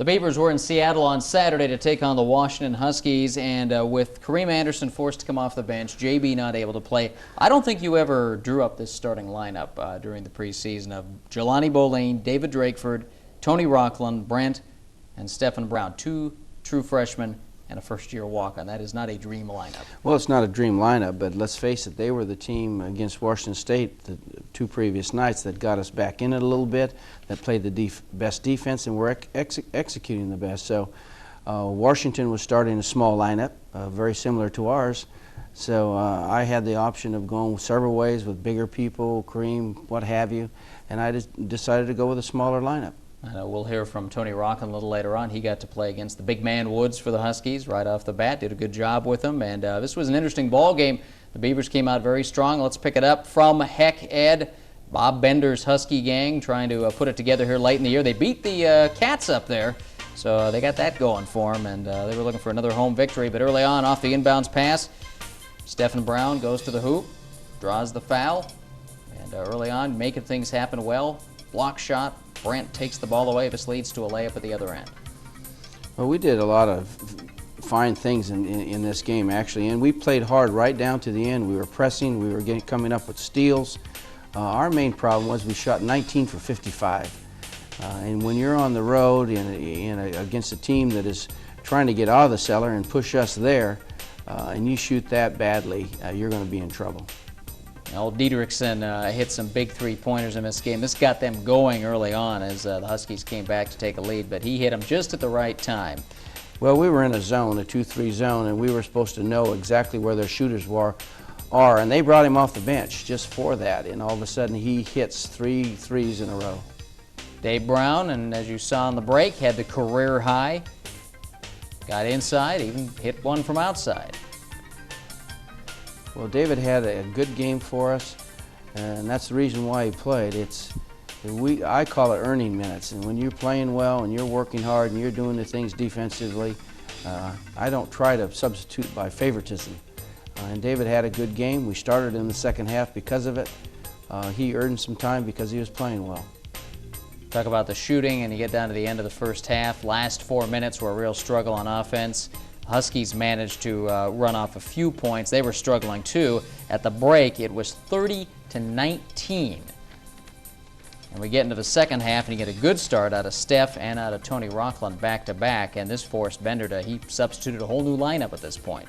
The Beavers were in Seattle on Saturday to take on the Washington Huskies, and with Kareem Anderson forced to come off the bench, JB not able to play, I don't think you ever drew up this starting lineup during the preseason of Jelani Boline, David Drakeford, Tony Rockland, Brent, and Stephen Brown. Two true freshmen and a first-year walk-on. That is not a dream lineup. Well, it's not a dream lineup, but let's face it, they were the team against Washington State the two previous nights that got us back in it a little bit, that played the best defense, and were executing the best. So Washington was starting a small lineup, very similar to ours. So I had the option of going several ways with bigger people, Kareem, what have you, and I just decided to go with a smaller lineup. We'll hear from Tony Rockland a little later on. He got to play against the big man Woods for the Huskies right off the bat. Did a good job with them, and this was an interesting ball game. The Beavers came out very strong. Let's pick it up from Heck Ed, Bob Bender's Husky gang, trying to put it together here late in the year. They beat the Cats up there, so they got that going for them, and they were looking for another home victory. But early on, off the inbounds pass, Stephen Brown goes to the hoop, draws the foul, and early on, making things happen well. Block shot. Brent takes the ball away. This leads to a layup at the other end. Well, we did a lot of fine things in this game, actually, and we played hard right down to the end. We were pressing. We were coming up with steals. Our main problem was we shot 19 for 55. And when you're on the road against a team that is trying to get out of the cellar and push us there, and you shoot that badly, you're going to be in trouble. Old Dietrichson hit some big three-pointers in this game. This got them going early on as the Huskies came back to take a lead, but he hit them just at the right time. Well, we were in a zone, a 2-3 zone, and we were supposed to know exactly where their shooters are, and they brought him off the bench just for that, and all of a sudden he hits 3 threes in a row. Dave Brown, and as you saw on the break, had the career high. Got inside, even hit one from outside. Well, David had a good game for us, and that's the reason why he played. I call it earning minutes, and when you're playing well and you're working hard and you're doing the things defensively, I don't try to substitute by favoritism. And David had a good game. We started in the second half because of it. He earned some time because he was playing well. Talk about the shooting, and you get down to the end of the first half. Last 4 minutes were a real struggle on offense. Huskies managed to run off a few points. They were struggling too. At the break, it was 30-19. And we get into the second half, and you get a good start out of Steph and out of Tony Rockland back-to-back, and this forced Bender to, he substituted a whole new lineup at this point.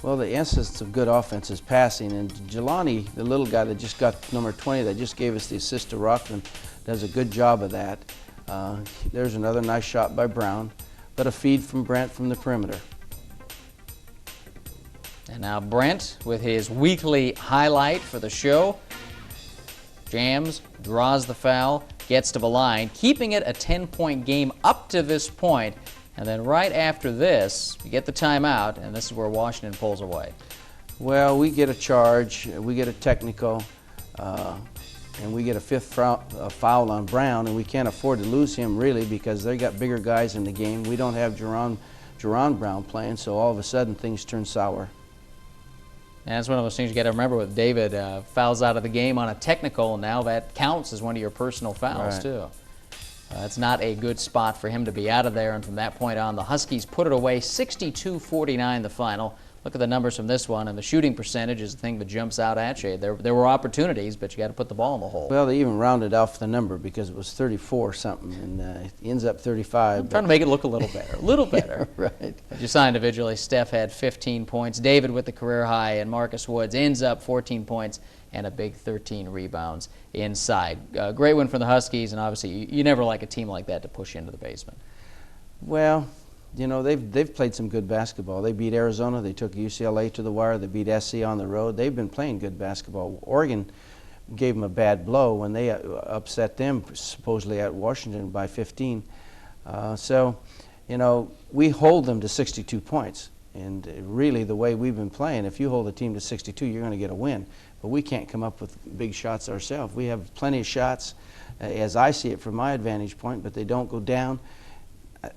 Well, the essence of good offense is passing, and Jelani, the little guy that just got number 20, that just gave us the assist to Rockland, does a good job of that. There's another nice shot by Brown, but a feed from Brent from the perimeter. And now Brent with his weekly highlight for the show. Jams, draws the foul, gets to the line, keeping it a 10-point game up to this point. And then right after this, you get the timeout, and this is where Washington pulls away. Well, we get a charge, we get a technical, and we get a fifth foul on Brown, and we can't afford to lose him really because they got bigger guys in the game. We don't have Jerron Brown playing, so all of a sudden things turn sour. And that's one of those things you got to remember with David. Fouls out of the game on a technical, and now that counts as one of your personal fouls too. It's not a good spot for him to be out of there, and from that point on, the Huskies put it away 62-49 the final. Look at the numbers from this one, and the shooting percentage is the thing that jumps out at you. There were opportunities, but you got to put the ball in the hole. Well, they even rounded off the number because it was 34 something, and it ends up 35. I'm trying to make it look a little better, a little better. Yeah, right. As you saw individually, Steph had 15 points, David with the career high, and Marcus Woods ends up 14 points and a big 13 rebounds inside. Great win for the Huskies, and obviously you never like a team like that to push into the basement. Well, you know, they've played some good basketball. They beat Arizona. They took UCLA to the wire. They beat SC on the road. They've been playing good basketball. Oregon gave them a bad blow when they upset them supposedly at Washington by 15. So, you know, we hold them to 62 points. And really the way we've been playing, if you hold a team to 62, you're going to get a win. But we can't come up with big shots ourselves. We have plenty of shots, as I see it from my advantage point, but they don't go down.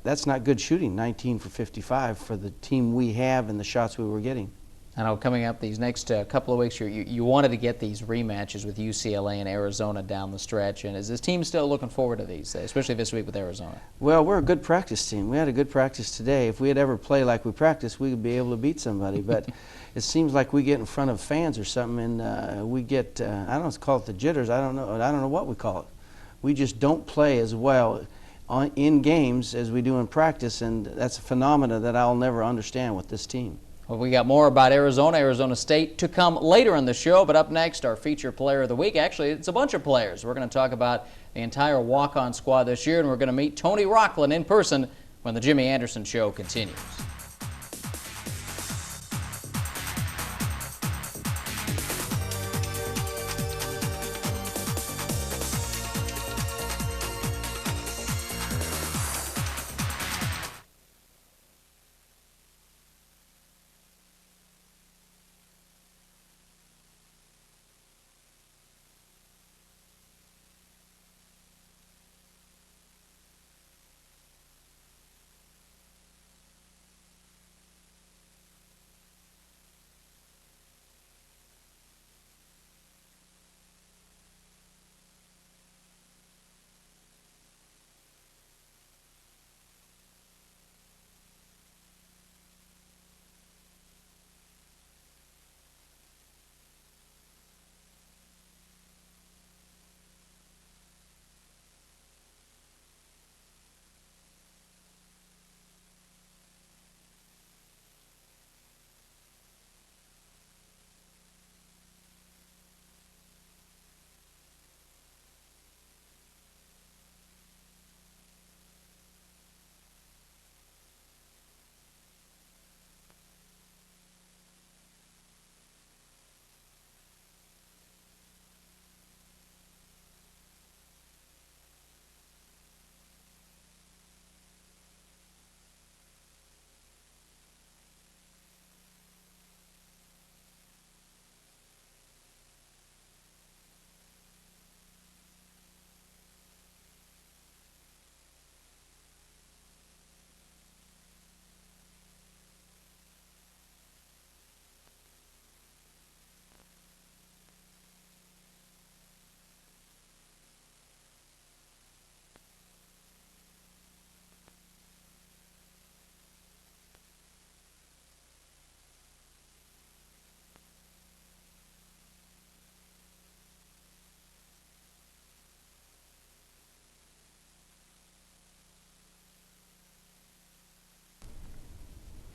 That's not good shooting, 19 for 55 for the team we have and the shots we were getting. I know coming up these next couple of weeks, you wanted to get these rematches with UCLA and Arizona down the stretch, and is this team still looking forward to these, especially this week with Arizona? Well, we're a good practice team. We had a good practice today. If we had ever played like we practiced, we would be able to beat somebody. But it seems like we get in front of fans or something, and we get, I don't know, call it the jitters. I don't know what we call it. We just don't play as well in games as we do in practice, and that's a phenomena that I'll never understand with this team. Well, we got more about Arizona State to come later in the show, but up next, our feature player of the week. Actually, it's a bunch of players. We're going to talk about the entire walk-on squad this year, and we're going to meet Tony Rocklin in person when the Jimmy Anderson Show continues.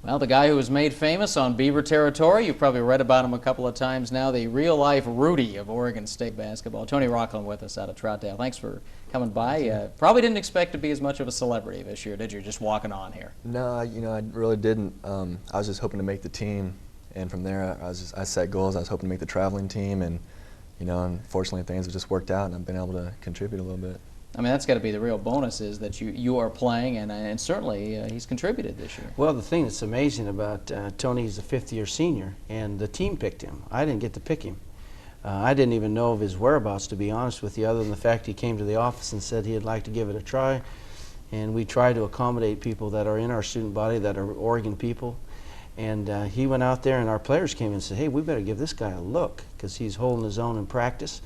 Well, the guy who was made famous on Beaver territory, you've probably read about him a couple of times now, the real-life Rudy of Oregon State basketball. Tony Rocklin with us out of Troutdale. Thanks for coming by. Probably didn't expect to be as much of a celebrity this year, did you? Just walking on here. No, I really didn't. I was just hoping to make the team, and from there I set goals. I was hoping to make the traveling team, and unfortunately things have just worked out, and I've been able to contribute a little bit. I mean, that's got to be the real bonus, is that you are playing, and certainly he's contributed this year. Well, the thing that's amazing about Tony, he's a fifth-year senior, and the team picked him. I didn't get to pick him. I didn't even know of his whereabouts, to be honest with you, other than the fact he came to the office and said he'd like to give it a try. And we try to accommodate people that are in our student body that are Oregon people. And he went out there, and our players came and said, hey, we better give this guy a look, because he's holding his own in practice.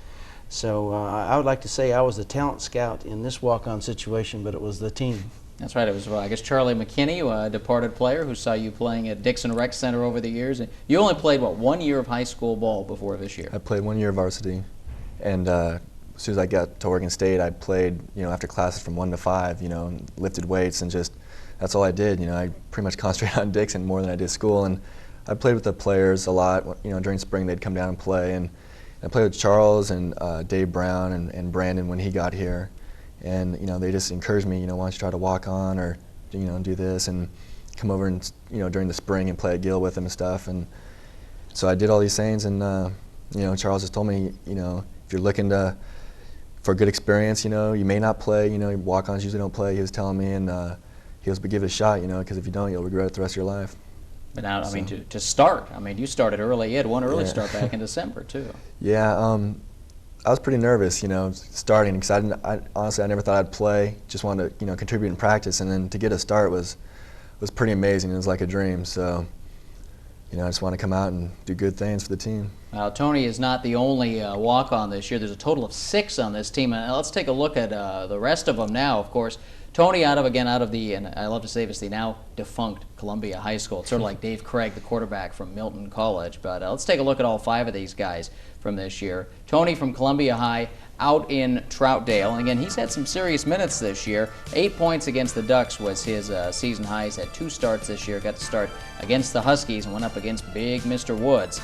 So I would like to say I was the talent scout in this walk-on situation, but it was the team. That's right. It was, I guess, Charlie McKinney, a departed player who saw you playing at Dixon Rec Center over the years. And you only played, what, 1 year of high school ball before this year? I played 1 year of varsity, and as soon as I got to Oregon State, I played, after classes from 1 to 5, and lifted weights, and just that's all I did. I pretty much concentrated on Dixon more than I did school, and I played with the players a lot. During spring they'd come down and play, and I played with Charles and Dave Brown and Brandon when he got here, and they just encouraged me, why don't you try to walk on or do this and come over and during the spring and play at Gill with them and stuff. And so I did all these things, and Charles just told me, if you're looking for a good experience, you may not play, walk-ons usually don't play. He was telling me, and he was, but give it a shot, because if you don't, you'll regret it the rest of your life. But now, I mean, to start, I mean, you started early. You had one early start back in December, too. Yeah, I was pretty nervous, starting, because honestly, I never thought I'd play. Just wanted to, contribute in practice, and then to get a start was pretty amazing. It was like a dream. So, I just want to come out and do good things for the team. Tony is not the only walk-on this year. There's a total of 6 on this team. And let's take a look at the rest of them now. Of course, Tony out of the, and I love to say this, the now defunct Columbia High School. It's sort of like Dave Craig, the quarterback from Milton College. But let's take a look at all 5 of these guys from this year. Tony from Columbia High out in Troutdale. And again, he's had some serious minutes this year. 8 points against the Ducks was his season high. He's had 2 starts this year. Got to start against the Huskies and went up against big Mr. Woods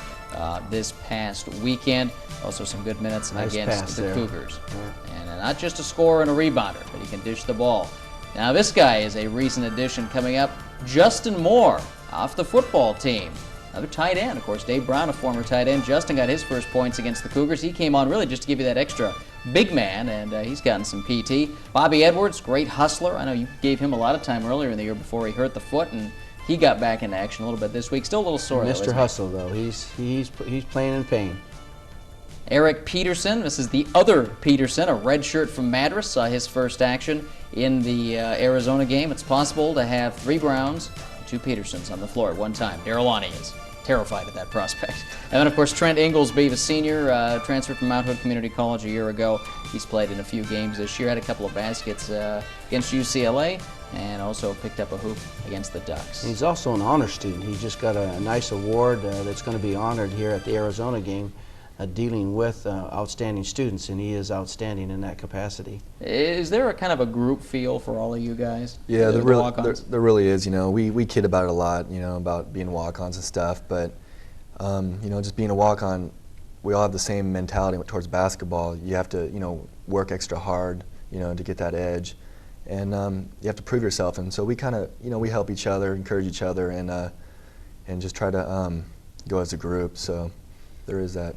this past weekend. Also some good minutes against the Cougars. Yeah. And not just a scorer and a rebounder, but he can dish the ball. Now this guy is a recent addition coming up. Justin Moore off the football team. Another tight end, of course, Dave Brown, a former tight end. Justin got his first points against the Cougars. He came on really just to give you that extra big man, and he's gotten some PT. Bobby Edwards, great hustler. I know you gave him a lot of time earlier in the year before he hurt the foot, and he got back into action a little bit this week. Still a little sore, Mr. Hustle, though. He's playing in pain. Eric Peterson, this is the other Peterson, a red shirt from Madras, saw his first action in the Arizona game. It's possible to have 3 Browns and 2 Petersons on the floor at one time. Darrell Lonnie is terrified at that prospect. And then, of course, Trent Inglesby, the senior, transferred from Mount Hood Community College a year ago. He's played in a few games this year, had a couple of baskets against UCLA, and also picked up a hoop against the Ducks. He's also an honor student. He just got a nice award that's going to be honored here at the Arizona game, dealing with outstanding students, and he is outstanding in that capacity. Is there a kind of a group feel for all of you guys? Yeah, there really is. We kid about it a lot, about being walk-ons and stuff, but just being a walk-on, we all have the same mentality towards basketball. You have to, work extra hard, to get that edge, and you have to prove yourself. And so we kind of, we help each other, encourage each other, and just try to go as a group. So there is that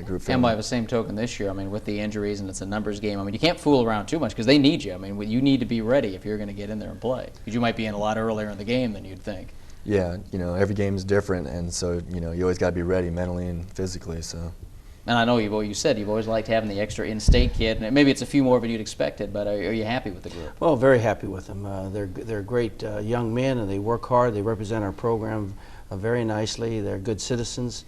group feeling. And by the same token this year, with the injuries and it's a numbers game, you can't fool around too much because they need you. You need to be ready if you're going to get in there and play. Because you might be in a lot earlier in the game than you'd think. Yeah, every game is different, and so, you always got to be ready mentally and physically, so. And I know you've always liked having the extra in-state kid, and maybe it's a few more than you'd expected, but are you happy with the group? Well, very happy with them. They're great young men, and they work hard. They represent our program very nicely. They're good citizens.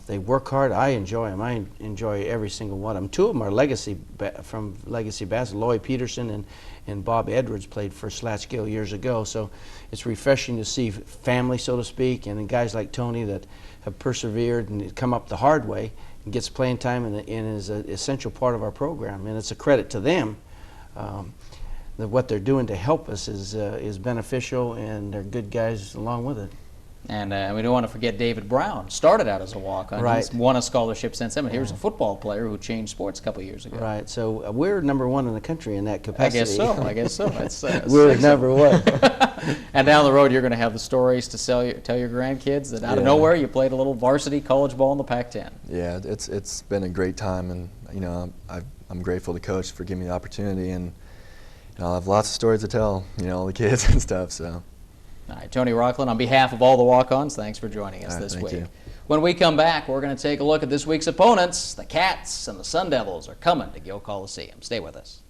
They work hard. I enjoy them. I enjoy every single one of them. 2 of them are from Legacy basketball. Lloyd Peterson and Bob Edwards played for Slatskill years ago. So it's refreshing to see family, so to speak, and guys like Tony that have persevered and come up the hard way and gets playing time and is an essential part of our program. And it's a credit to them that what they're doing to help us is beneficial, and they're good guys along with it. And we don't want to forget David Brown. Started out as a walk-on. Right. He's won a scholarship since then. But he was a football player who changed sports a couple of years ago. Right. So we're #1 in the country in that capacity. I guess so. It's, we're #1. And down the road, you're going to have the stories to tell your grandkids that out of nowhere you played a little varsity college ball in the Pac-10. Yeah, it's been a great time, and I'm grateful to Coach for giving me the opportunity, and I'll have lots of stories to tell, all the kids and stuff. So. All right, Tony Rockland, on behalf of all the walk-ons, thanks for joining us this week. You. When we come back, we're going to take a look at this week's opponents. The Cats and the Sun Devils are coming to Gill Coliseum. Stay with us.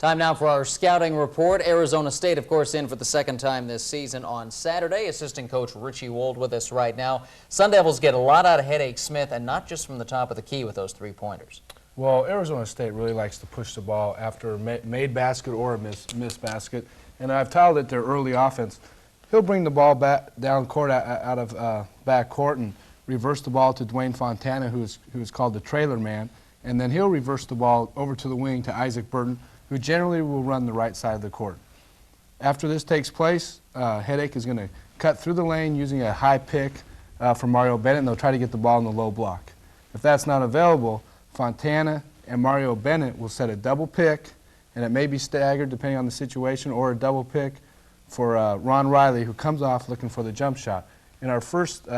Time now for our scouting report. Arizona State, of course, in for the second time this season on Saturday. Assistant coach Richie Wold with us right now. Sun Devils get a lot out of Headache Smith, and not just from the top of the key with those three-pointers. Well, Arizona State really likes to push the ball after a made basket or a missed basket, and I've titled it their early offense. He'll bring the ball back down court out of back court and reverse the ball to Dwayne Fontana, who's called the trailer man, and then he'll reverse the ball over to the wing to Isaac Burton, who generally will run the right side of the court. After this takes place, Headache is going to cut through the lane using a high pick from Mario Bennett, and they'll try to get the ball in the low block. If that's not available, Fontana and Mario Bennett will set a double pick, and it may be staggered depending on the situation, or a double pick for Ron Riley, who comes off looking for the jump shot. In our first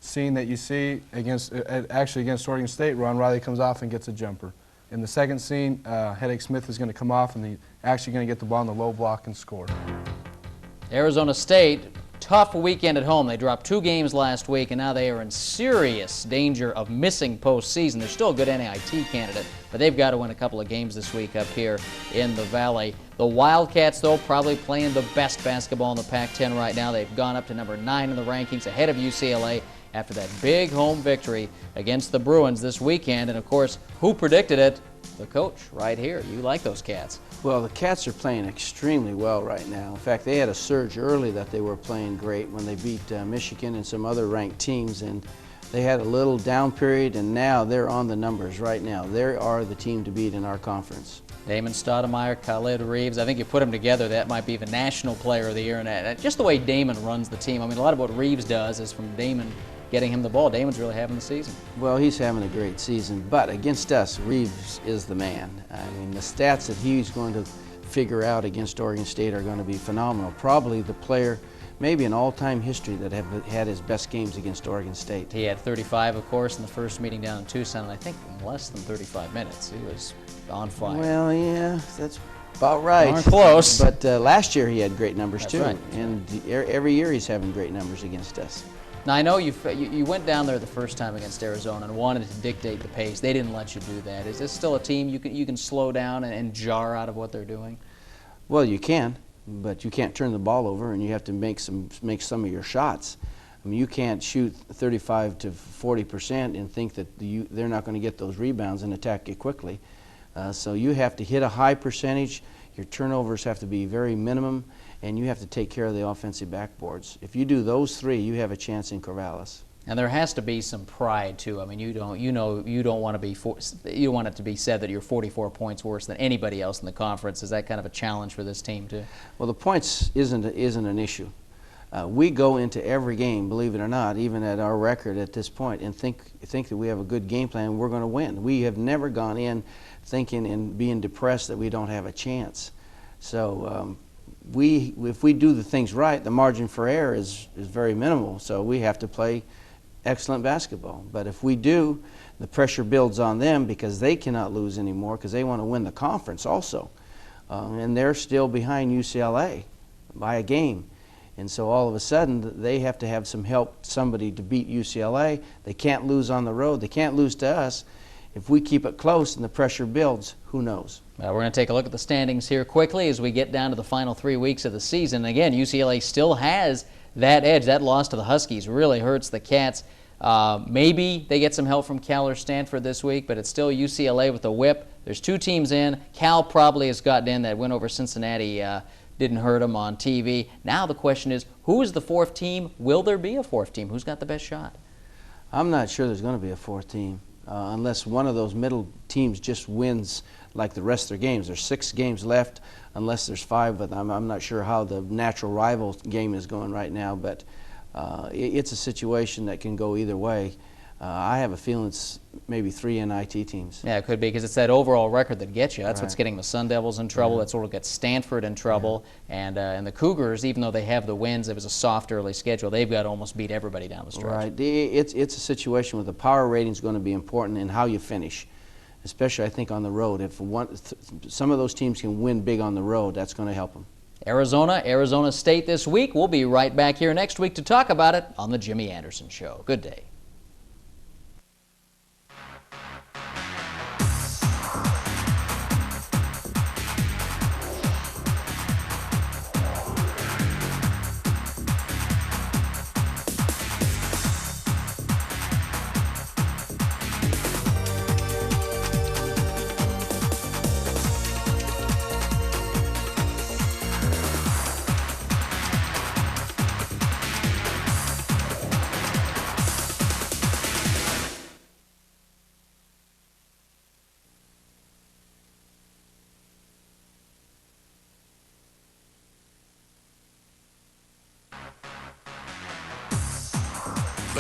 scene that you see against Oregon State, Ron Riley comes off and gets a jumper. In the second scene, Headache Smith is going to come off, and he's actually going to get the ball in the low block and score. Arizona State, tough weekend at home. They dropped 2 games last week, and now they are in serious danger of missing postseason. They're still a good NIT candidate, but they've got to win a couple of games this week up here in the Valley. The Wildcats, though, probably playing the best basketball in the Pac-10 right now. They've gone up to number 9 in the rankings, ahead of UCLA after that big home victory against the Bruins this weekend. And, of course, who predicted it? The coach right here. You like those Cats. Well, the Cats are playing extremely well right now. In fact, they had a surge early that they were playing great when they beat Michigan and some other ranked teams, and they had a little down period, and now they're on the numbers right now. They are the team to beat in our conference. Damon Stoudemire, Khalid Reeves. I think you put them together, that might be the National Player of the Year. And just the way Damon runs the team. I mean, a lot of what Reeves does is from Damon getting him the ball. Damon's really having the season. Well, he's having a great season, but against us, Reeves is the man. I mean, the stats that he's going to figure out against Oregon State are going to be phenomenal. Probably the player, maybe in all-time history, that have had his best games against Oregon State. He had 35, of course, in the first meeting down in Tucson, and I think in less than 35 minutes. He was on fire. Well, yeah, that's about right. Darn close. But last year he had great numbers, That's too. right. And every year he's having great numbers against us. Now, I know you went down there the first time against Arizona and wanted to dictate the pace. They didn't let you do that. Is this still a team you can slow down and jar out of what they're doing? Well, you can, but you can't turn the ball over, and you have to make some of your shots. I mean, you can't shoot 35 to 40% and think that they're not going to get those rebounds and attack you quickly. So you have to hit a high percentage. Your turnovers have to be very minimum, and you have to take care of the offensive backboards. If you do those 3, you have a chance in Corvallis. And there has to be some pride too. I mean, you don't want to be you want it to be said that you're 44 points worse than anybody else in the conference. Is that kind of a challenge for this team too? Well, the points isn't an issue. We go into every game, believe it or not, even at our record at this point, and think that we have a good game plan and we're going to win. We have never gone in thinking and being depressed that we don't have a chance. So if we do the things right, the margin for error is very minimal. So we have to play excellent basketball. But if we do, the pressure builds on them because they cannot lose anymore because they want to win the conference also. And they're still behind UCLA by a game. And so all of a sudden, they have to have some help, somebody to beat UCLA. They can't lose on the road. They can't lose to us. If we keep it close and the pressure builds, who knows? We're going to take a look at the standings here quickly as we get down to the final 3 weeks of the season. Again, UCLA still has that edge. That loss to the Huskies really hurts the Cats. Maybe they get some help from Cal or Stanford this week, but it's still UCLA with a whip. There's 2 teams in. Cal probably has gotten in. That win over Cincinnati didn't hurt them on TV. Now the question is, who is the 4th team? Will there be a 4th team? Who's got the best shot? I'm not sure there's going to be a 4th team unless one of those middle teams just wins like the rest of their games. There's 6 games left unless there's 5, but I'm not sure how the natural rival game is going right now, but it's a situation that can go either way. I have a feeling it's maybe 3 NIT teams. Yeah, it could be because it's that overall record that gets you. That's what's Right. getting the Sun Devils in trouble. That's what will get Stanford in trouble. And the Cougars, even though they have the wins, it was a soft early schedule. They've got to almost beat everybody down the stretch. Right. It's a situation where the power rating is going to be important in how you finish, especially I think on the road. If some of those teams can win big on the road, that's going to help them. Arizona State this week. We'll be right back here next week to talk about it on the Jimmy Anderson Show. Good day.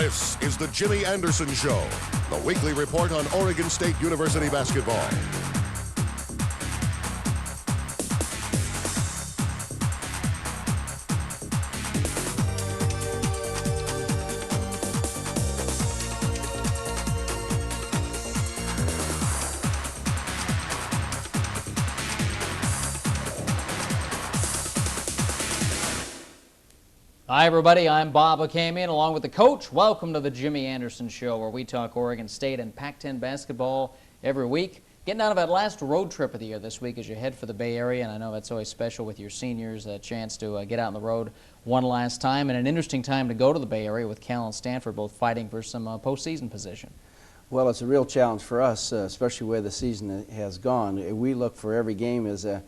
This is the Jimmy Anderson Show, the weekly report on Oregon State University basketball. Hi, everybody. I'm Bob Akamian, along with the coach. Welcome to the Jimmy Anderson Show, where we talk Oregon State and Pac-10 basketball every week. Getting out of that last road trip of the year this week as you head for the Bay Area, and I know that's always special with your seniors, a chance to get out on the road one last time, and an interesting time to go to the Bay Area with Cal and Stanford both fighting for some postseason position. Well, it's a real challenge for us, especially where the season has gone. We look for every game as a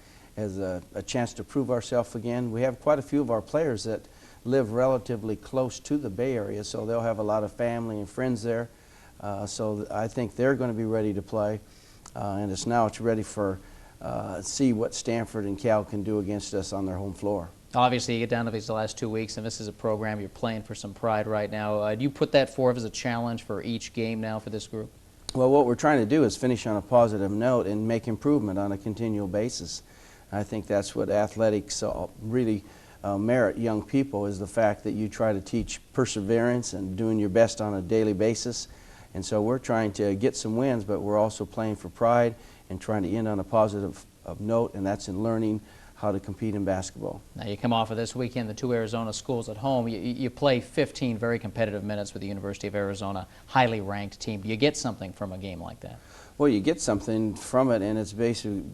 chance to prove ourselves again. We have quite a few of our players that live relatively close to the Bay Area, so they'll have a lot of family and friends there. So I think they're going to be ready to play, and it's ready for see what Stanford and Cal can do against us on their home floor. Obviously, you get down to these last 2 weeks, and this is a program you're playing for some pride right now. Do you put that forth as a challenge for each game now for this group? Well, what we're trying to do is finish on a positive note and make improvement on a continual basis. I think that's what athletics really merit young people, is the fact that you try to teach perseverance and doing your best on a daily basis. And so we're trying to get some wins, but we're also playing for pride and trying to end on a positive note, and that's in learning how to compete in basketball. Now you come off of this weekend, the two Arizona schools at home. You play 15 very competitive minutes with the University of Arizona, highly ranked team. Do you get something from a game like that? Well, you get something from it, and it's basically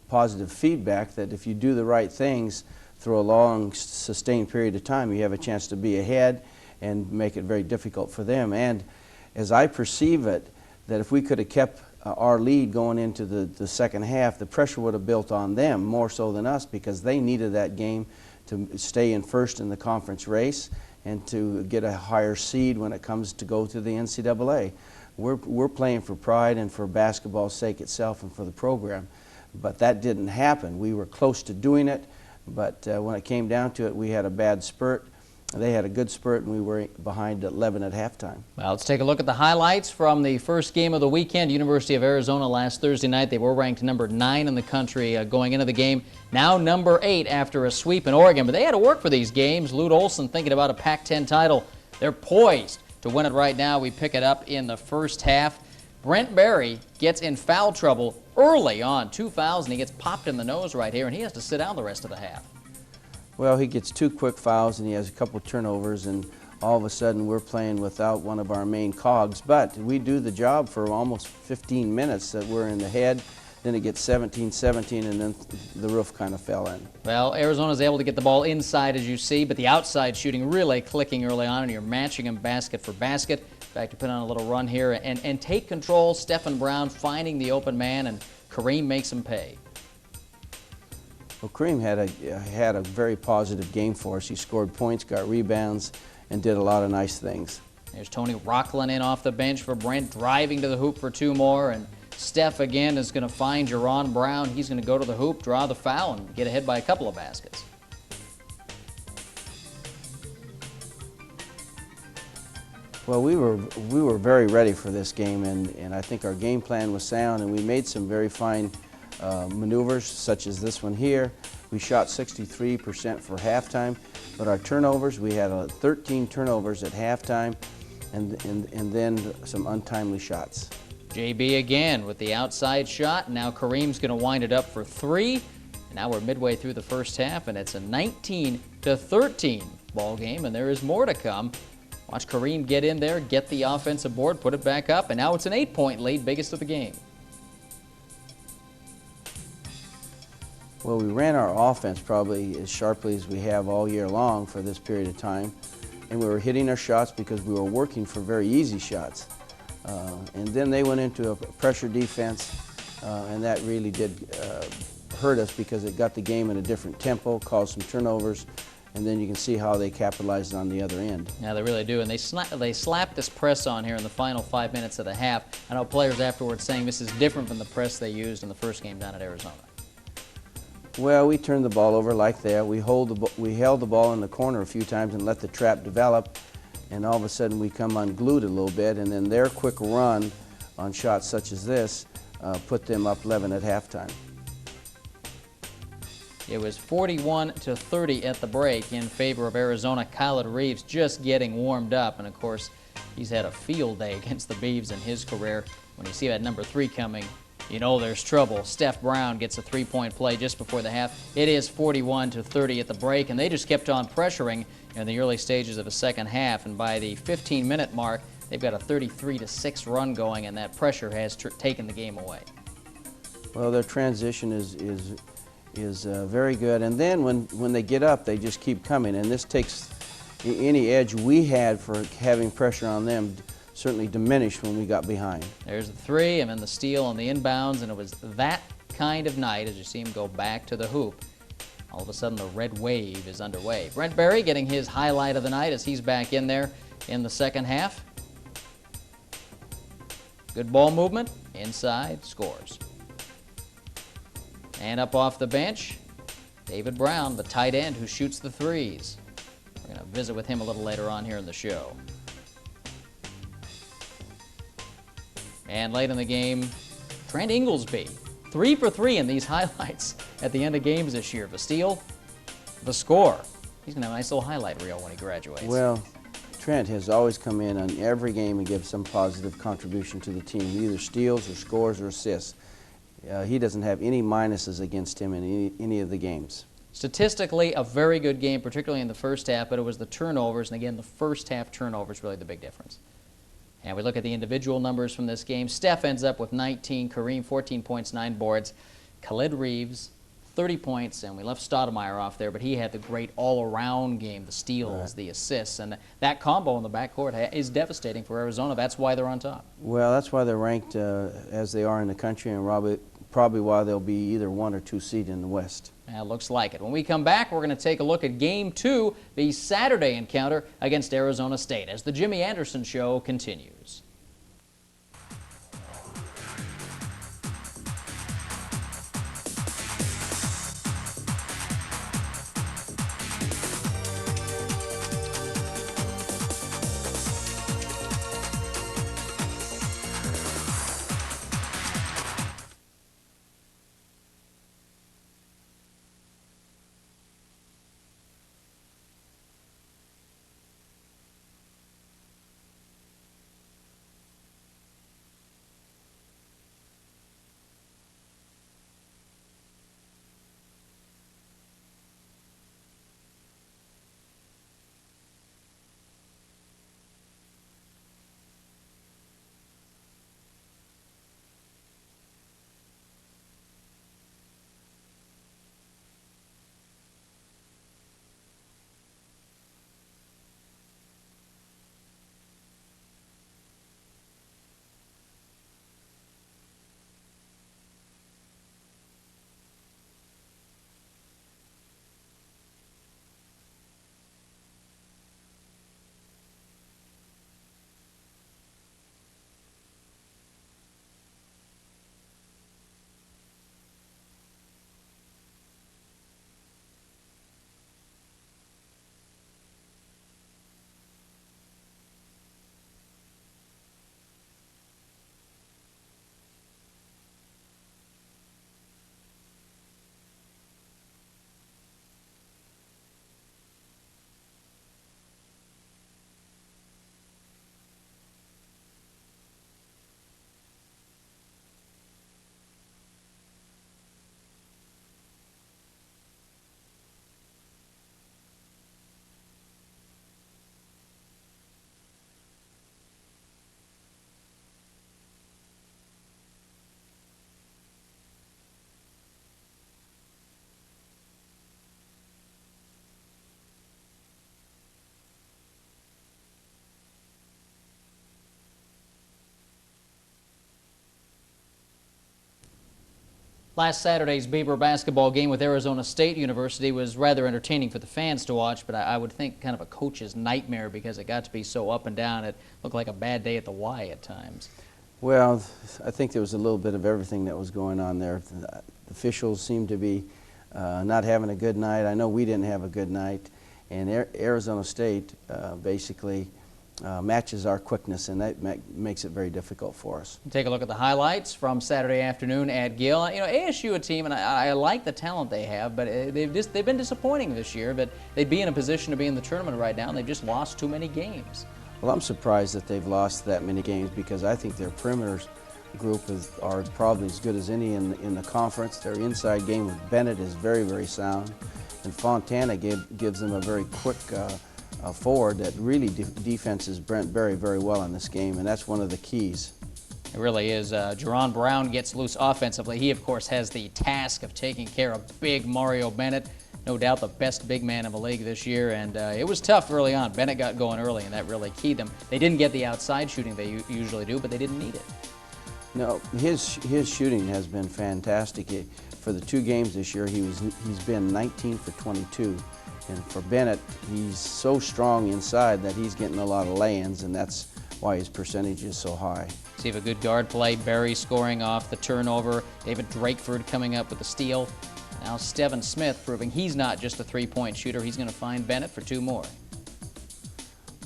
positive feedback that if you do the right things through a long, sustained period of time, you have a chance to be ahead and make it very difficult for them. And as I perceive it, that if we could have kept our lead going into the second half, the pressure would have built on them more so than us, because they needed that game to stay in first in the conference race and to get a higher seed when it comes to go to the NCAA. We're playing for pride and for basketball's sake itself and for the program. But that didn't happen. We were close to doing it, but when it came down to it, we had a bad spurt. They had a good spurt, and we were behind 11 at halftime. Well, let's take a look at the highlights from the first game of the weekend. University of Arizona last Thursday night. They were ranked number 9 in the country going into the game. Now number 8 after a sweep in Oregon. But they had to work for these games. Lute Olson thinking about a Pac-10 title. They're poised to win it right now. We pick it up in the first half. Brent Barry gets in foul trouble early on. 2 fouls, and he gets popped in the nose right here, and he has to sit down the rest of the half. Well, he gets 2 quick fouls, and he has a couple turnovers, and all of a sudden we're playing without one of our main cogs. But we do the job for almost 15 minutes that we're in the head. Then it gets 17-17, and then the roof kind of fell in. Well, Arizona's able to get the ball inside, as you see, but the outside shooting really clicking early on, and you're matching them basket for basket. In fact, you put on a little run here and take control. Stephen Brown finding the open man, and Kareem makes him pay. Well, Kareem had a very positive game for us. He scored points, got rebounds, and did a lot of nice things. There's Tony Rockland in off the bench for Brent, driving to the hoop for 2 more, and Steph again is going to find Jerron Brown. He's going to go to the hoop, draw the foul, and get ahead by a couple of baskets. Well, we were very ready for this game, and I think our game plan was sound, and we made some very fine maneuvers, such as this one here. We shot 63% for halftime, but our turnovers, we had 13 turnovers at halftime, and then some untimely shots. JB again with the outside shot. Now Kareem's going to wind it up for 3. And now we're midway through the first half, and it's a 19-13 ball game, and there is more to come. Watch Kareem get in there, get the offensive board, put it back up, and now it's an 8-point lead, biggest of the game. Well, we ran our offense probably as sharply as we have all year long for this period of time, and we were hitting our shots because we were working for very easy shots. And then they went into a pressure defense, and that really did hurt us because it got the game in a different tempo, caused some turnovers, and then you can see how they capitalized on the other end. Yeah, they really do, and they slapped this press on here in the final 5 minutes of the half. I know players afterwards saying this is different from the press they used in the first game down at Arizona. Well, we turned the ball over like that. We held the ball in the corner a few times and let the trap develop, and all of a sudden we come unglued a little bit, and then their quick run on shots such as this put them up 11 at halftime. It was 41-30 at the break in favor of Arizona. Khaled Reeves just getting warmed up, and of course he's had a field day against the Beavs in his career. When you see that number 3 coming, you know there's trouble. Steph Brown gets a 3-point play just before the half. It is 41-30 at the break, and they just kept on pressuring in the early stages of the second half, and by the 15-minute mark, they've got a 33-6 run going, and that pressure has taken the game away. Well, their transition is very good, and then when they get up, they just keep coming, and this takes any edge we had for having pressure on them certainly diminished when we got behind. There's the 3, and then the steal on the inbounds, and it was that kind of night as you see him go back to the hoop. All of a sudden, the red wave is underway. Brent Berry getting his highlight of the night as he's back in there in the second half. Good ball movement, inside, scores. And up off the bench, David Brown, the tight end who shoots the 3s. We're going to visit with him a little later on here in the show. And late in the game, Trent Inglesby, 3 for 3 in these highlights at the end of games this year. The steal, the score. He's going to have a nice little highlight reel when he graduates. Well, Trent has always come in on every game and give some positive contribution to the team, either steals or scores or assists. He doesn't have any minuses against him in any of the games. Statistically, a very good game, particularly in the first half, but it was the turnovers, and again, the first half turnovers really the big difference. And we look at the individual numbers from this game. Steph ends up with 19, Kareem 14 points, 9 boards. Khaled Reeves 30 points, and we left Stoudemire off there, but he had the great all-around game, the steals, the assists, and that combo in the backcourt is devastating for Arizona. That's why they're on top. Well, that's why they're ranked as they are in the country, and probably why they'll be either 1 or 2 seed in the West. Looks like it. When we come back, we're going to take a look at Game 2, the Saturday encounter against Arizona State, as the Jimmy Anderson Show continues. Last Saturday's Beaver basketball game with Arizona State University was rather entertaining for the fans to watch, but I would think kind of a coach's nightmare because it got to be so up and down. It looked like a bad day at the Y at times. Well, I think there was a little bit of everything that was going on there. The officials seemed to be not having a good night. I know we didn't have a good night. And Arizona State basically matches our quickness, and that makes it very difficult for us. Take a look at the highlights from Saturday afternoon at Gill. You know, ASU, a team, and I like the talent they have, but they've been disappointing this year. But they'd be in a position to be in the tournament right now, and they've just lost too many games. Well, I'm surprised that they've lost that many games because I think their perimeter group are probably as good as any in the conference. Their inside game with Bennett is very, very sound, and Fontana gives them a very quick forward that really defenses Brent Berry very well in this game, and that's one of the keys. It really is. Jerron Brown gets loose offensively. He, of course, has the task of taking care of big Mario Bennett. No doubt the best big man in the league this year, and it was tough early on. Bennett got going early, and that really keyed them. They didn't get the outside shooting they usually do, but they didn't need it. No, his shooting has been fantastic. For the 2 games this year, he's been 19 for 22. And for Bennett, he's so strong inside that he's getting a lot of lay-ins, and that's why his percentage is so high. See if a good guard play. Berry scoring off the turnover. David Drakeford coming up with the steal. Now Steven Smith proving he's not just a three-point shooter. He's going to find Bennett for 2 more.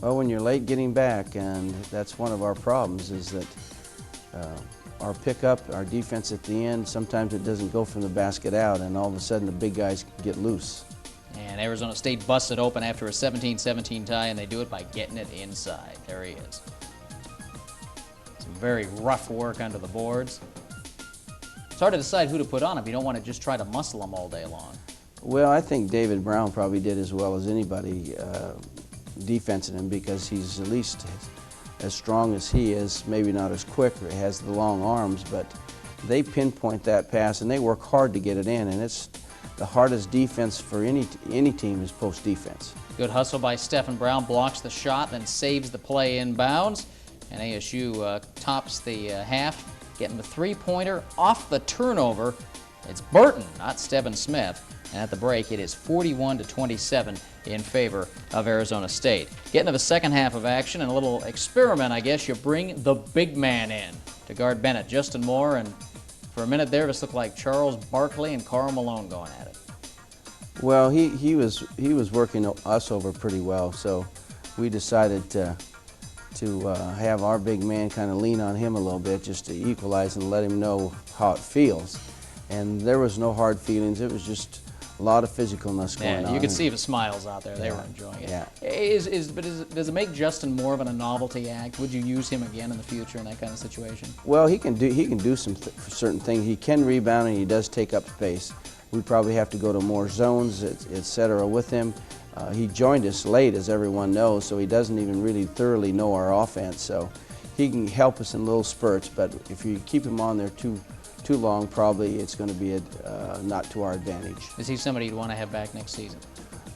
Well, when you're late getting back, and that's one of our problems, is that our pickup, our defense at the end, sometimes it doesn't go from the basket out, and all of a sudden the big guys get loose. And Arizona State busts it open after a 17-17 tie, and they do it by getting it inside. There he is. Some very rough work under the boards. It's hard to decide who to put on him. You don't want to just try to muscle him all day long. Well, I think David Brown probably did as well as anybody defensing him because he's at least as strong as he is, maybe not as quick or has the long arms, but they pinpoint that pass and they work hard to get it in, and it's the hardest defense for any team is post defense. Good hustle by Stephen Brown, blocks the shot, then saves the play inbounds, and ASU tops the half, getting the three-pointer off the turnover. It's Burton, not Steven Smith. And at the break, it is 41-27 in favor of Arizona State. Getting to the second half of action and a little experiment, I guess. You bring the big man in to guard Bennett. Justin Moore, and for a minute there, this looked like Charles Barkley and Karl Malone going at it. Well, he was working us over pretty well, so we decided to have our big man kind of lean on him a little bit just to equalize and let him know how it feels. And there was no hard feelings. It was just a lot of physicalness going on. You could see the smiles out there. They were enjoying it. Yeah. Does it make Justin more of a novelty act? Would you use him again in the future in that kind of situation? Well, he can do some certain things. He can rebound and he does take up space. We probably have to go to more zones, etc. with him. He joined us late, as everyone knows, so he doesn't even really thoroughly know our offense. So he can help us in little spurts, but if you keep him on there too long, probably it's going to be not to our advantage. Is he somebody you'd want to have back next season?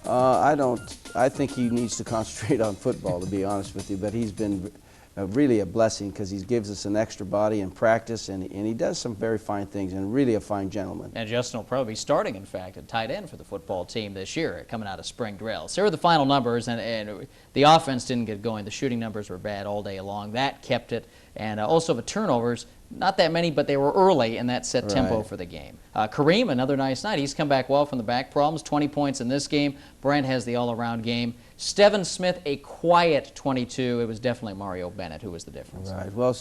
I don't. I think he needs to concentrate on football, to be honest with you. But he's been really a blessing because he gives us an extra body in practice, and he does some very fine things, and really a fine gentleman. And Justin will probably be starting, in fact, at tight end for the football team this year, coming out of spring drills. Here are the final numbers, and the offense didn't get going. The shooting numbers were bad all day long. That kept it. And also the turnovers, not that many, but they were early, and that set tempo for the game. Kareem, another nice night. He's come back well from the back problems. 20 points in this game. Brent has the all-around game. Steven Smith, a quiet 22. It was definitely Mario Bennett who was the difference. Right. Well,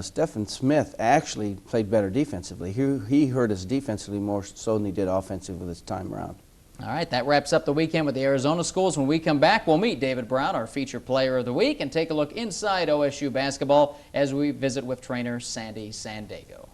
Steven Smith actually played better defensively. He hurt us defensively more so than he did offensively this time around. All right, that wraps up the weekend with the Arizona schools. When we come back, we'll meet David Brown, our featured player of the week, and take a look inside OSU basketball as we visit with trainer Sandy Sandego.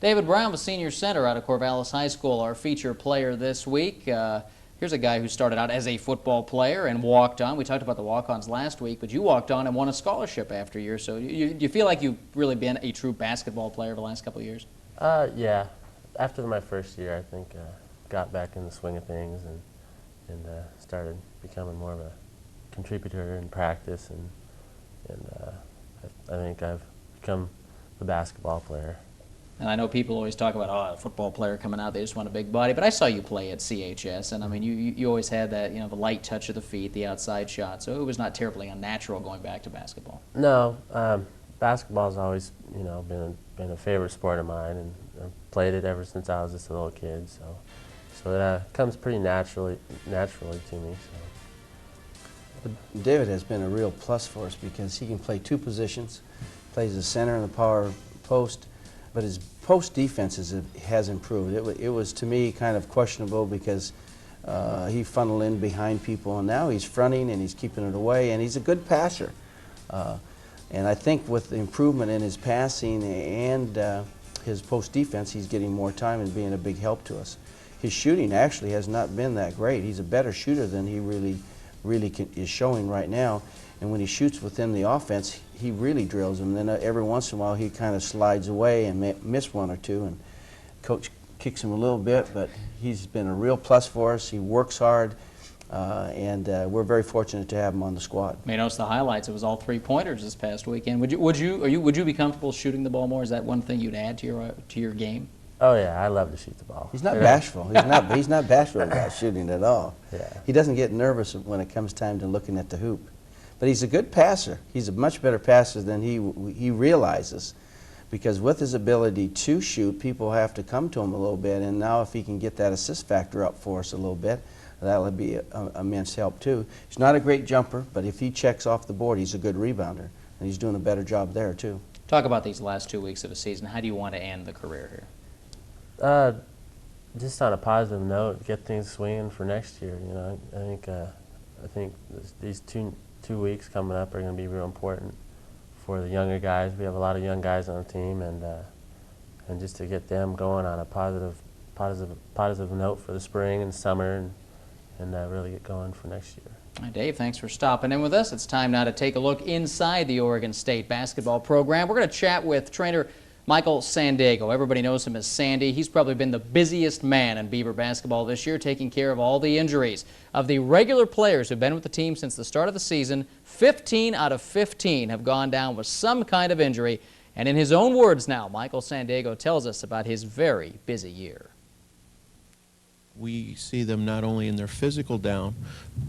David Brown, the senior center out of Corvallis High School, our feature player this week. Here's a guy who started out as a football player and walked on. We talked about the walk-ons last week, but you walked on and won a scholarship after a year. So you feel like you've really been a true basketball player the last couple of years? Yeah. After my first year, I think got back in the swing of things and started becoming more of a contributor in practice, and I think I've become the basketball player. And I know people always talk about, oh, a football player coming out, they just want a big body. But I saw you play at CHS, and I mean, you always had that, the light touch of the feet, the outside shot. So it was not terribly unnatural going back to basketball. No, basketball's always, been a favorite sport of mine, and I've played it ever since I was just a little kid. So it comes pretty naturally to me. So. David has been a real plus for us because he can play two positions, plays the center and the power post, but his post defense has improved. It was, to me, kind of questionable because he funneled in behind people, and now he's fronting and he's keeping it away, and he's a good passer. And I think with the improvement in his passing and his post defense, he's getting more time and being a big help to us. His shooting actually has not been that great. He's a better shooter than he really is showing right now. And when he shoots within the offense, he really drills them. Then every once in a while, he kind of slides away and miss one or two, and coach kicks him a little bit. But he's been a real plus for us. He works hard, and we're very fortunate to have him on the squad. You may notice the highlights. It was all three-pointers this past weekend. Would you be comfortable shooting the ball more? Is that one thing you'd add to your game? Oh yeah, I love to shoot the ball. He's not bashful. He's not bashful about shooting at all. Yeah. He doesn't get nervous when it comes time to looking at the hoop. But he's a good passer. He's a much better passer than he realizes, because with his ability to shoot, people have to come to him a little bit. And now if he can get that assist factor up for us a little bit, that'll be an immense help too. He's not a great jumper, but if he checks off the board, he's a good rebounder, and he's doing a better job there too. Talk about these last 2 weeks of the season. How do you want to end the career here? Just on a positive note, get things swinging for next year. I think these two weeks coming up are going to be real important for the younger guys. We have a lot of young guys on the team, and just to get them going on a positive note for the spring and summer, and really get going for next year. All right, Dave, thanks for stopping in with us. It's time now to take a look inside the Oregon State basketball program. We're going to chat with trainer Michael Sandego. Everybody knows him as Sandy. He's probably been the busiest man in Beaver basketball this year, taking care of all the injuries. Of the regular players who've been with the team since the start of the season, 15 out of 15 have gone down with some kind of injury. And in his own words now, Michael Sandego tells us about his very busy year. We see them not only in their physical down,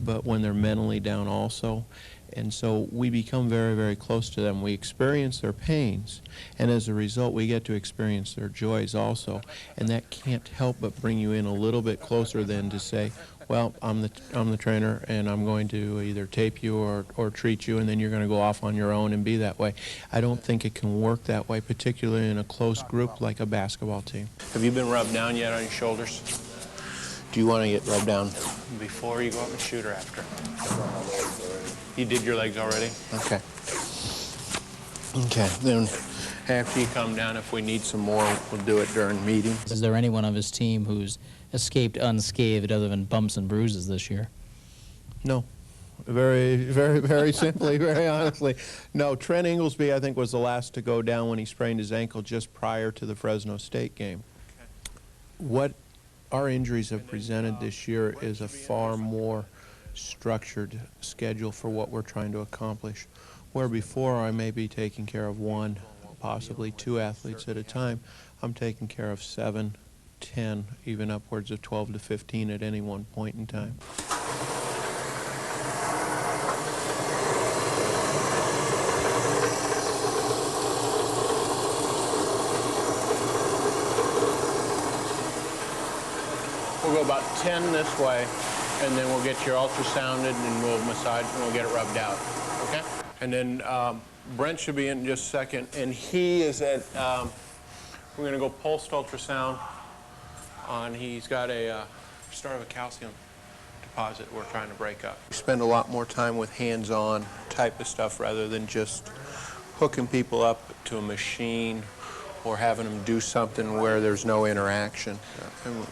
but when they're mentally down also. And so we become very, very close to them. We experience their pains, and as a result, we get to experience their joys also. And that can't help but bring you in a little bit closer than to say, well, I'm the trainer, and I'm going to either tape you or treat you, and then you're going to go off on your own and be that way. I don't think it can work that way, particularly in a close group like a basketball team. Have you been rubbed down yet on your shoulders? Do you want to get rubbed down? Before you go up and shoot or after? You did your legs already? Okay. Okay, then After you come down, if we need some more, we'll do it during meetings. Is there anyone of his team who's escaped unscathed other than bumps and bruises this year? no. Very, very, very simply, very honestly. No, Trent Inglesby, I think, was the last to go down when he sprained his ankle just prior to the Fresno State game. What our injuries have presented this year is a far more structured schedule for what we're trying to accomplish. Where before I may be taking care of one, possibly two athletes at a time, I'm taking care of 7, 10, even upwards of 12 to 15 at any one point in time. We'll go about 10 this way, and then we'll get your ultrasounded, and we'll massage, and we'll get it rubbed out, okay? And then Brent should be in just a second, and he is at, we're gonna go pulsed ultrasound on, he's got a start of a calcium deposit we're trying to break up. We spend a lot more time with hands-on type of stuff rather than just hooking people up to a machine or having them do something where there's no interaction. And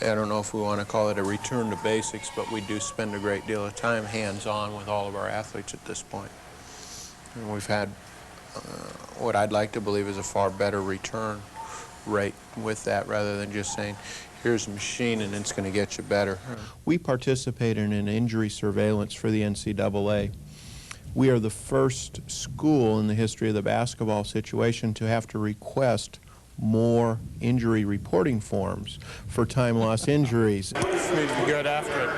I don't know if we want to call it a return to basics, but we do spend a great deal of time hands-on with all of our athletes at this point. And we've had what I'd like to believe is a far better return rate with that, rather than just saying, here's a machine and it's going to get you better. We participate in an injury surveillance for the NCAA. We are the first school in the history of the basketball situation to have to request more injury reporting forms for time loss injuries. Just need to get after it.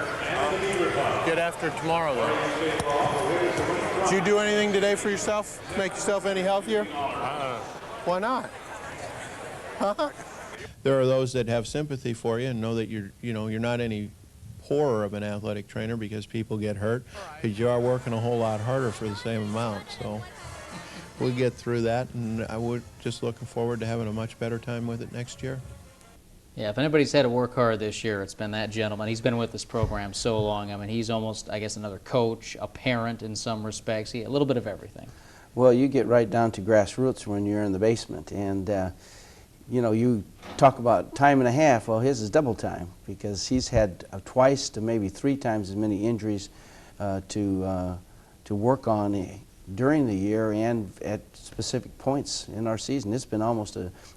Get after it tomorrow, then. Did you do anything today for yourself? Make yourself any healthier? Why not? Huh? There are those that have sympathy for you and know that you're not any poorer of an athletic trainer because people get hurt, because you are working a whole lot harder for the same amount. So we'll get through that, and I would just looking forward to having a much better time with it next year. Yeah, if anybody's had to work hard this year, it's been that gentleman. He's been with this program so long. I mean, he's almost, I guess, another coach, a parent in some respects. A little bit of everything. Well, you get right down to grassroots when you're in the basement, and you know, you talk about time and a half. Well, his is double time because he's had twice to maybe 3 times as many injuries to work on during the year and at specific points in our season. It's been almost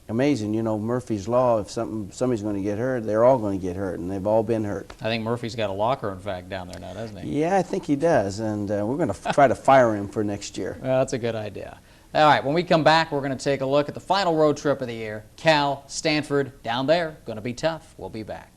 amazing. You know, Murphy's Law, if somebody's going to get hurt, they're all going to get hurt, and they've all been hurt. I think Murphy's got a locker, in fact, down there now, doesn't he? Yeah, I think he does, and we're going to try to fire him for next year. Well, that's a good idea. All right, when we come back, we're going to take a look at the final road trip of the year. Cal, Stanford, down there, going to be tough. We'll be back.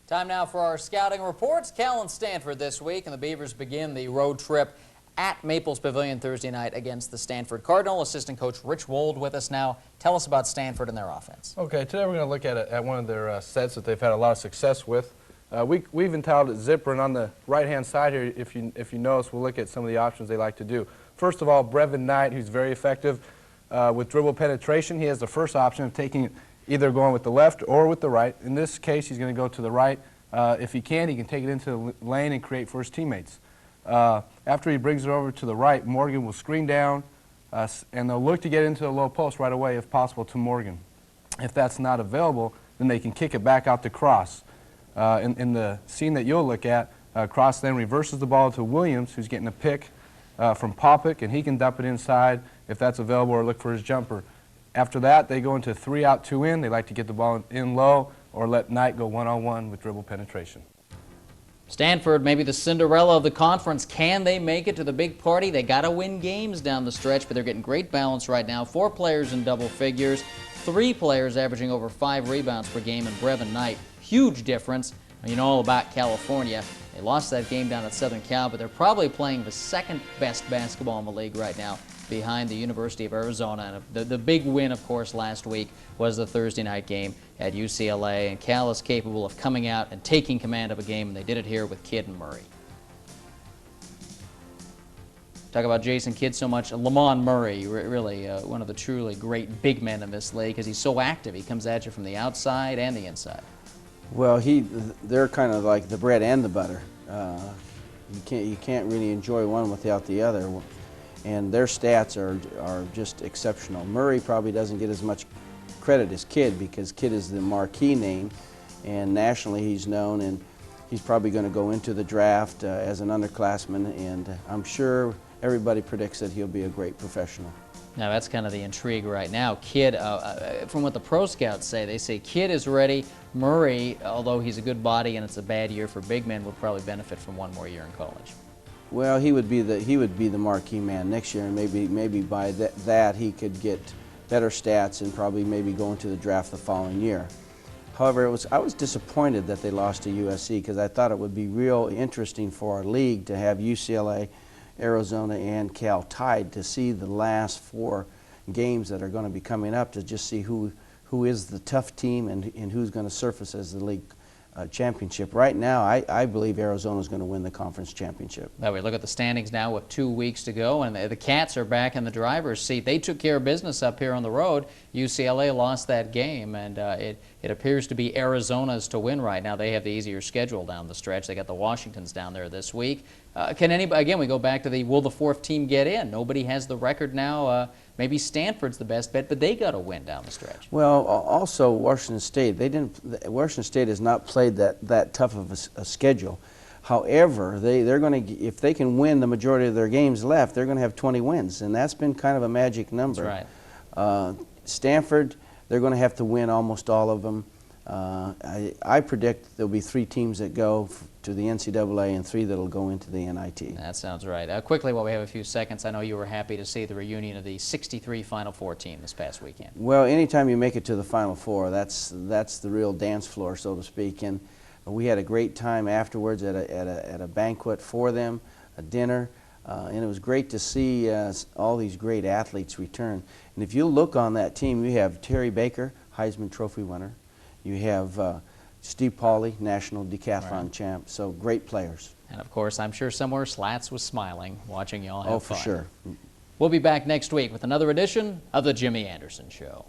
Time now for our scouting reports. Cal and Stanford this week, and the Beavers begin the road trip at Maples Pavilion Thursday night against the Stanford Cardinal. Assistant coach Rich Wold with us now. Tell us about Stanford and their offense. Okay, today we're going to look at one of their sets that they've had a lot of success with. We've entitled it Zipper, and on the right-hand side here, if you notice, we'll look at some of the options they like to do. First of all, Brevin Knight, who's very effective with dribble penetration. He has the first option of taking it either going with the left or with the right. In this case, he's going to go to the right. If he can take it into the lane and create for his teammates. After he brings it over to the right, Morgan will screen down, and they'll look to get into the low post right away, if possible, to Morgan. If that's not available, then they can kick it back out to Cross. in the scene that you'll look at, Cross then reverses the ball to Williams, who's getting a pick from Popick, and he can dump it inside if that's available or look for his jumper. After that, they go into 3 out, 2 in. They like to get the ball in low or let Knight go one-on-one with dribble penetration. Stanford, maybe the Cinderella of the conference. Can they make it to the big party? They got to win games down the stretch, but they're getting great balance right now. 4 players in double figures, 3 players averaging over 5 rebounds per game, and Brevin Knight. Huge difference. You know all about California. They lost that game down at Southern Cal, but they're probably playing the second best basketball in the league right now, behind the University of Arizona. And the big win, of course, last week was the Thursday night game at UCLA. And Cal is capable of coming out and taking command of a game, and they did it here with Kidd and Murray. Talk about Jason Kidd so much. Lamont Murray, really one of the truly great big men in this league because he's so active. He comes at you from the outside and the inside. Well, they're kind of like the bread and the butter. You can't really enjoy one without the other. And their stats are just exceptional. Murray probably doesn't get as much credit as Kidd because Kidd is the marquee name, and nationally he's known, and he's probably going to go into the draft as an underclassman, and I'm sure everybody predicts that he'll be a great professional. Now that's kind of the intrigue right now. Kidd, from what the pro scouts say, they say Kidd is ready. Murray, although he's a good body and it's a bad year for big men, will probably benefit from one more year in college. Well, he would be the marquee man next year, and maybe by that he could get better stats and probably maybe go into the draft the following year. However, I was disappointed that they lost to USC because I thought it would be real interesting for our league to have UCLA, Arizona, and Cal tied to see the last 4 games that are going to be coming up to just see who is the tough team and who's going to surface as the league championship. Right now, I believe Arizona is going to win the conference championship. Now we look at the standings now with 2 weeks to go, and the Cats are back in the driver's seat. They took care of business up here on the road. UCLA lost that game, and it appears to be Arizona's to win right now. They have the easier schedule down the stretch. They got the Washingtons down there this week. Can anybody? Again, we go back to will the 4th team get in? Nobody has the record now. Maybe Stanford's the best bet, but they got to win down the stretch. Well, also Washington State. Washington State has not played that tough of a schedule. However, they're going to, if they can win the majority of their games left, they're going to have 20 wins, and that's been kind of a magic number. That's right. Stanford, they're going to have to win almost all of them. I predict there'll be 3 teams that go to the NCAA and 3 that'll go into the NIT. That sounds right. Quickly, while we have a few seconds, I know you were happy to see the reunion of the '63 Final Four team this past weekend. Well, anytime you make it to the Final Four, that's the real dance floor, so to speak. And we had a great time afterwards at a banquet for them, a dinner, and it was great to see all these great athletes return. And if you look on that team, you have Terry Baker, Heisman Trophy winner. You have Steve Pauley, national decathlon champ, so great players. And of course, I'm sure somewhere Slats was smiling watching y'all have fun. Oh, for sure. We'll be back next week with another edition of The Jimmy Anderson Show.